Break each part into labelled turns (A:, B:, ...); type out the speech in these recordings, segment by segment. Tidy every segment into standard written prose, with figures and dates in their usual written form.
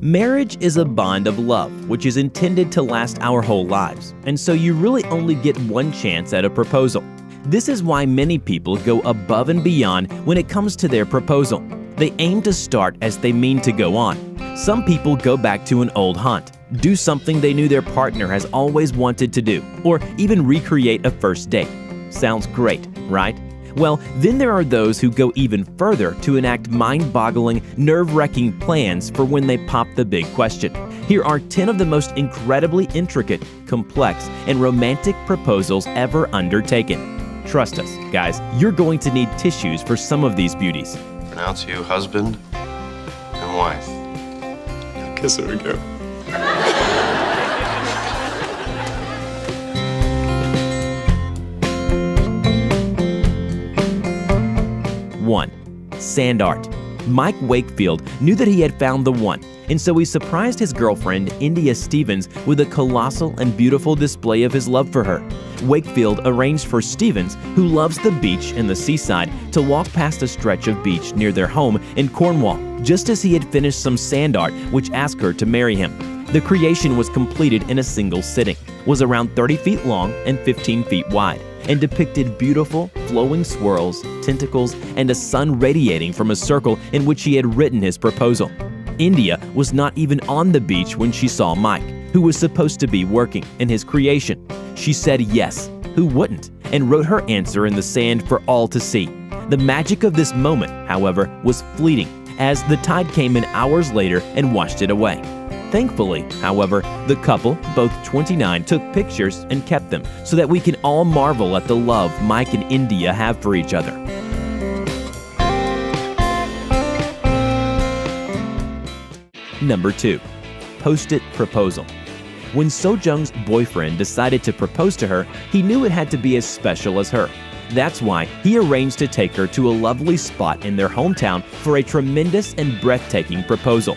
A: Marriage is a bond of love, which is intended to last our whole lives, and so you really only get one chance at a proposal. This is why many people go above and beyond when it comes to their proposal. They aim to start as they mean to go on. Some people go back to an old haunt, do something they knew their partner has always wanted to do, or even recreate a first date. Sounds great, right? Well, then there are those who go even further to enact mind-boggling, nerve-wracking plans for when they pop the big question. Here are 10 of the most incredibly intricate, complex, and romantic proposals ever undertaken. Trust us, guys, you're going to need tissues for some of these beauties.
B: Pronounce you husband and wife. Kiss her again.
A: 1. Sand art. Mike Wakefield knew that he had found the one, and so he surprised his girlfriend, India Stevens, with a colossal and beautiful display of his love for her. Wakefield arranged for Stevens, who loves the beach and the seaside, to walk past a stretch of beach near their home in Cornwall, just as he had finished some sand art which asked her to marry him. The creation was completed in a single sitting, was around 30 feet long and 15 feet wide, and depicted beautiful, flowing swirls, tentacles, and a sun radiating from a circle in which he had written his proposal. India was not even on the beach when she saw Mike, who was supposed to be working, in his creation. She said yes, who wouldn't, and wrote her answer in the sand for all to see. The magic of this moment, however, was fleeting, as the tide came in hours later and washed it away. Thankfully, however, the couple, both 29, took pictures and kept them so that we can all marvel at the love Mike and India have for each other. Number 2. Post-it proposal. When Sojung's boyfriend decided to propose to her, he knew it had to be as special as her. That's why he arranged to take her to a lovely spot in their hometown for a tremendous and breathtaking proposal.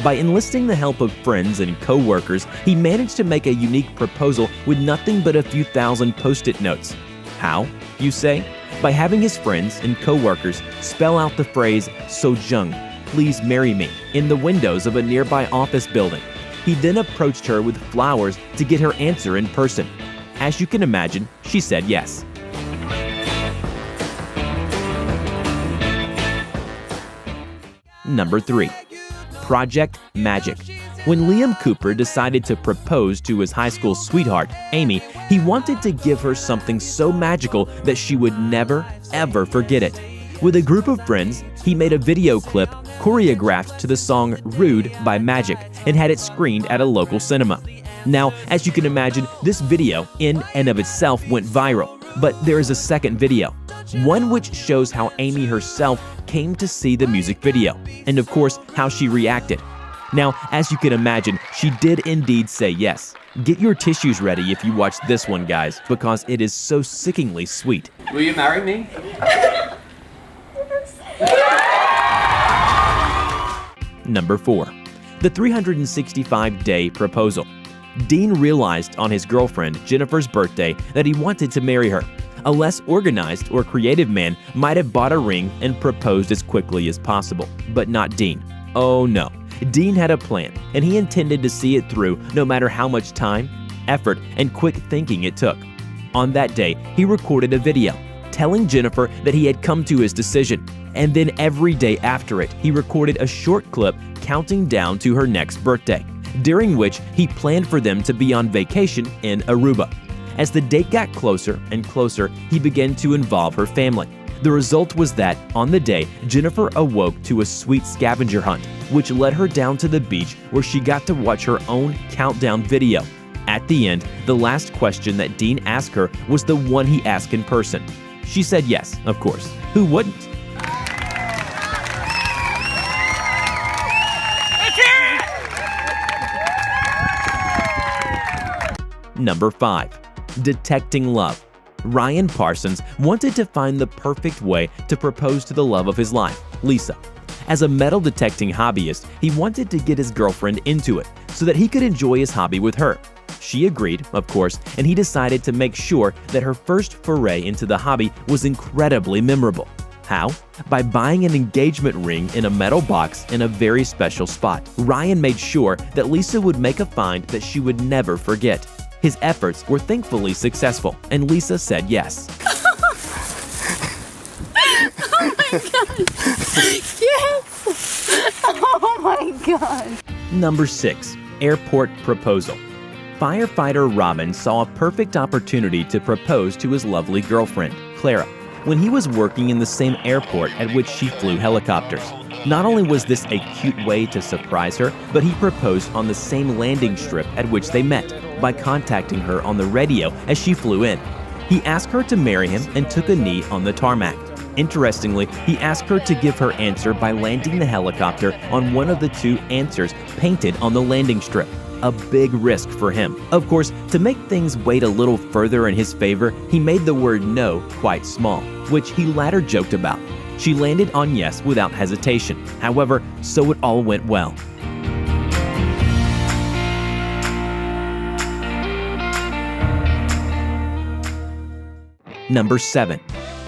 A: By enlisting the help of friends and co-workers, he managed to make a unique proposal with nothing but a few thousand post-it notes. How, you say? By having his friends and co-workers spell out the phrase, "Sojung, please marry me," in the windows of a nearby office building. He then approached her with flowers to get her answer in person. As you can imagine, she said yes. Number 3. Project Magic. When Liam Cooper decided to propose to his high school sweetheart, Amy, he wanted to give her something so magical that she would never, ever forget it. With a group of friends, he made a video clip choreographed to the song Rude by Magic and had it screened at a local cinema. Now, as you can imagine, this video in and of itself went viral, but there is a second video, one which shows how Amy herself came to see the music video, and of course, how she reacted. Now, as you can imagine, she did indeed say yes. Get your tissues ready if you watch this one, guys, because it is so sickeningly sweet.
C: Will you marry me?
A: Number 4. The 365-day proposal. Dean realized on his girlfriend Jennifer's birthday that he wanted to marry her. A less organized or creative man might have bought a ring and proposed as quickly as possible, but not Dean. Oh no. Dean had a plan, and he intended to see it through no matter how much time, effort, and quick thinking it took. On that day, he recorded a video telling Jennifer that he had come to his decision, and then every day after it, he recorded a short clip counting down to her next birthday, during which he planned for them to be on vacation in Aruba. As the date got closer and closer, he began to involve her family. The result was that, on the day, Jennifer awoke to a sweet scavenger hunt, which led her down to the beach where she got to watch her own countdown video. At the end, the last question that Dean asked her was the one he asked in person. She said yes, of course. Who wouldn't? Number 5. Detecting love. Ryan Parsons wanted to find the perfect way to propose to the love of his life, Lisa. As a metal detecting hobbyist, he wanted to get his girlfriend into it so that he could enjoy his hobby with her. She agreed, of course, and he decided to make sure that her first foray into the hobby was incredibly memorable. How? By buying an engagement ring in a metal box in a very special spot. Ryan made sure that Lisa would make a find that she would never forget. His efforts were thankfully successful, and Lisa said yes.
C: Oh my god! Yes! Oh my god!
A: Number 6. Airport Proposal. Firefighter Robin saw a perfect opportunity to propose to his lovely girlfriend, Clara, when he was working in the same airport at which she flew helicopters. Not only was this a cute way to surprise her, but he proposed on the same landing strip at which they met by contacting her on the radio as she flew in. He asked her to marry him and took a knee on the tarmac. Interestingly, he asked her to give her answer by landing the helicopter on one of the two answers painted on the landing strip. A big risk for him. Of course, to make things weight a little further in his favor, he made the word no quite small, which he later joked about. She landed on yes without hesitation. However, so it all went well. Number 7.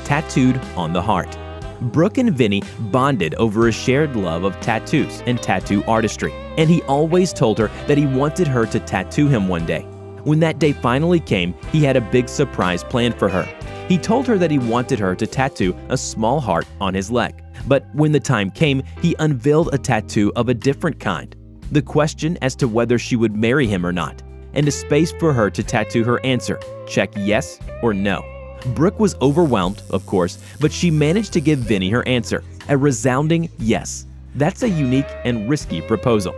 A: Tattooed on the Heart. Brooke and Vinny bonded over a shared love of tattoos and tattoo artistry, and he always told her that he wanted her to tattoo him one day. When that day finally came, he had a big surprise planned for her. He told her that he wanted her to tattoo a small heart on his leg, but when the time came, he unveiled a tattoo of a different kind. The question as to whether she would marry him or not, and a space for her to tattoo her answer, check yes or no. Brooke was overwhelmed, of course, but she managed to give Vinny her answer, a resounding yes. That's a unique and risky proposal.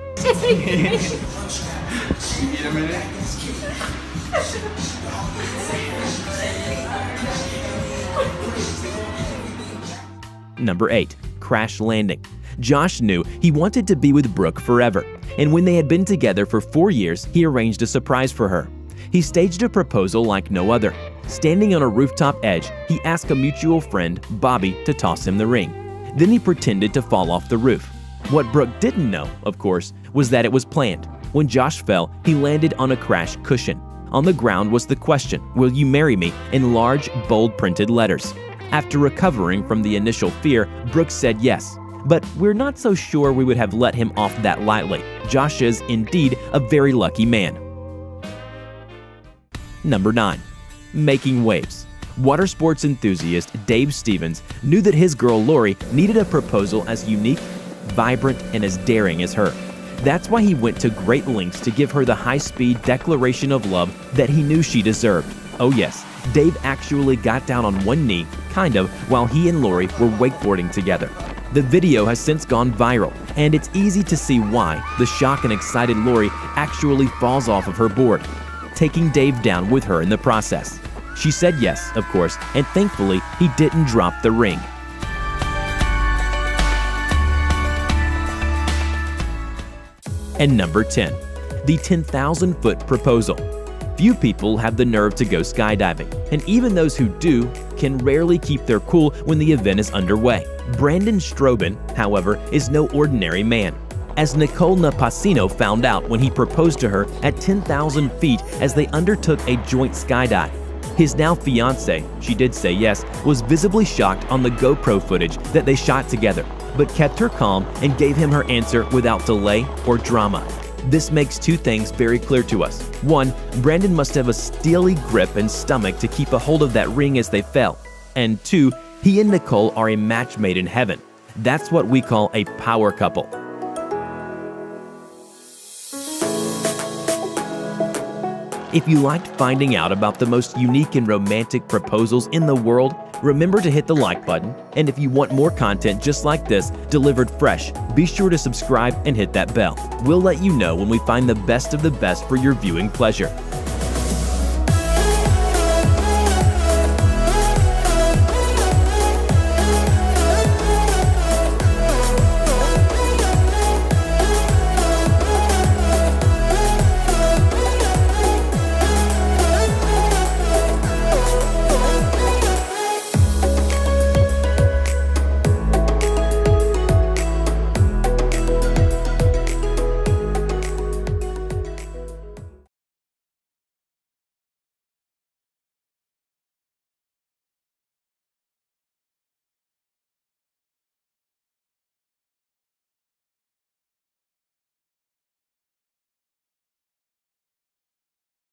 A: Number 8. Crash Landing. Josh knew he wanted to be with Brooke forever, and when they had been together for 4 years, he arranged a surprise for her. He staged a proposal like no other. Standing on a rooftop edge, he asked a mutual friend, Bobby, to toss him the ring. Then he pretended to fall off the roof. What Brooke didn't know, of course, was that it was planned. When Josh fell, he landed on a crash cushion. On the ground was the question, "Will you marry me?" in large, bold printed letters. After recovering from the initial fear, Brooke said yes. But we're not so sure we would have let him off that lightly. Josh is, indeed, a very lucky man. Number 9. Making waves. Water sports enthusiast Dave Stevens knew that his girl Lori needed a proposal as unique, vibrant, and as daring as her. That's why he went to great lengths to give her the high-speed declaration of love that he knew she deserved. Oh yes, Dave actually got down on one knee, kind of, while he and Lori were wakeboarding together. The video has since gone viral, and it's easy to see why the shocked and excited Lori actually falls off of her board, taking Dave down with her in the process. She said yes, of course, and thankfully he didn't drop the ring. And number 10. The 10,000-foot proposal. Few people have the nerve to go skydiving, and even those who do can rarely keep their cool when the event is underway. Brandon Strobin, however, is no ordinary man, as Nicole Napasino found out when he proposed to her at 10,000 feet as they undertook a joint skydive. His now fiancée, she did say yes, was visibly shocked on the GoPro footage that they shot together, but kept her calm and gave him her answer without delay or drama. This makes two things very clear to us. One, Brandon must have a steely grip and stomach to keep a hold of that ring as they fell. And two, he and Nicole are a match made in heaven. That's what we call a power couple. If you liked finding out about the most unique and romantic proposals in the world, remember to hit the like button. And if you want more content just like this, delivered fresh, be sure to subscribe and hit that bell. We'll let you know when we find the best of the best for your viewing pleasure.